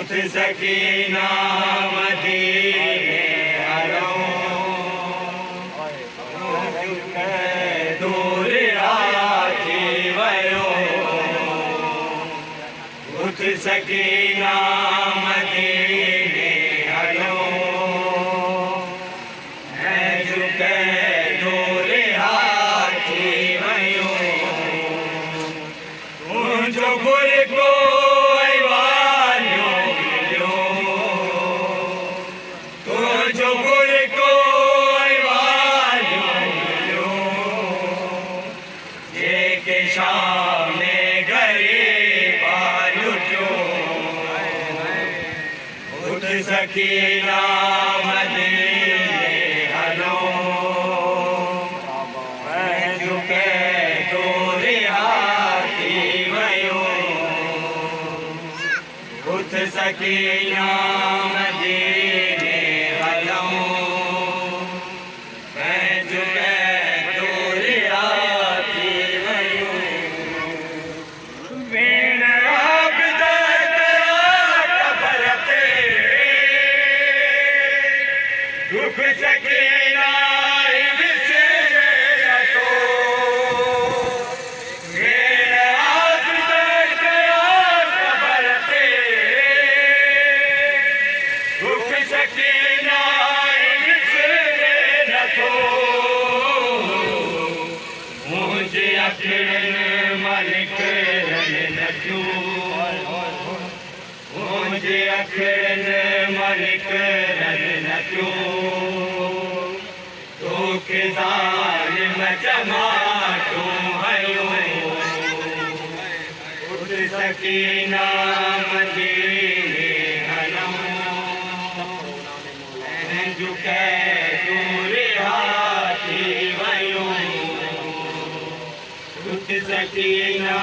उठ सकीना मदीने हलो दूर आखी वयो उठ सकीना मदीने हलो झुके दूर आखी वयो तुझो गुर को सकीना मदीने हलो झुके दूर आखी वयो उठ सकीना मदीने हलो झुके दूर आखी वयो दुख सकीना विसरे न तो मेरा हाथ दर्द कबर पे दुख सकीना विसरे न तो मुझे अखिरन मलिक न क्यों मुझे अखिरन मलिक न क्यों जालिम जमातो हयो उठ सकीना मदीने हलो झुके दूर आखी वयो उठ सकीना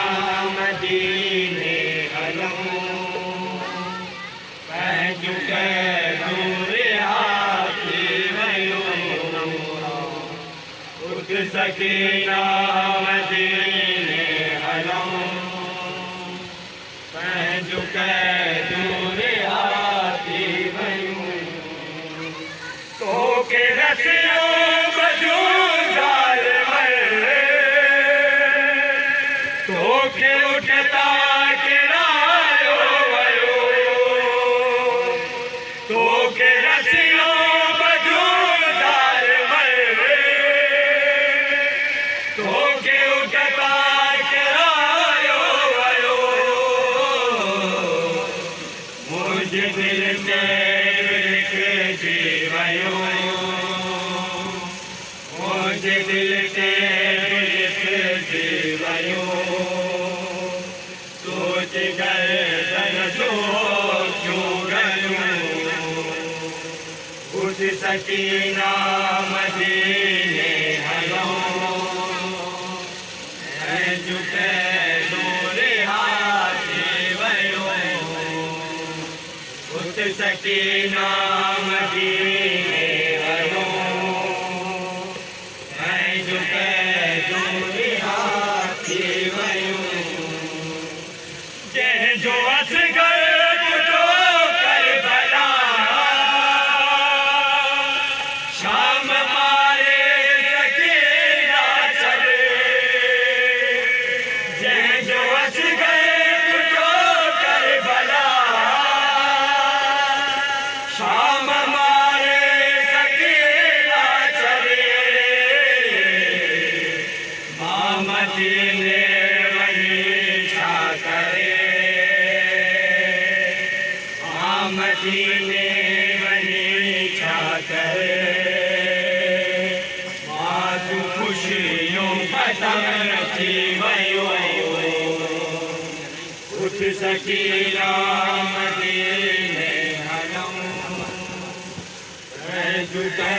मदीने हलो झुके दूर आखी वयो उठ सकीना मदीने हलो झुके दूर आखी वयो तो के रसियो बजू जालिम तो के उठता किरायो वयो तो के रसियो दिल से लिख जीवयो मुझे दिल से लिख जीवयो सोच गए धन जो क्यों गयो उठ सकीना मदीने हलो झुके दूर आखी वयो उठ सकीना मदीने हलो झुके दूर आखी वयो जो असगर कुटो करबला शाम मारे सकीना चले जो असगर कुटो करबला शाम मारे सकीना चले मदीने वही छा करे मदीने वही छा करे तू खुशियों पतंग थी वयो उठ सकीना मदीने हलो झुके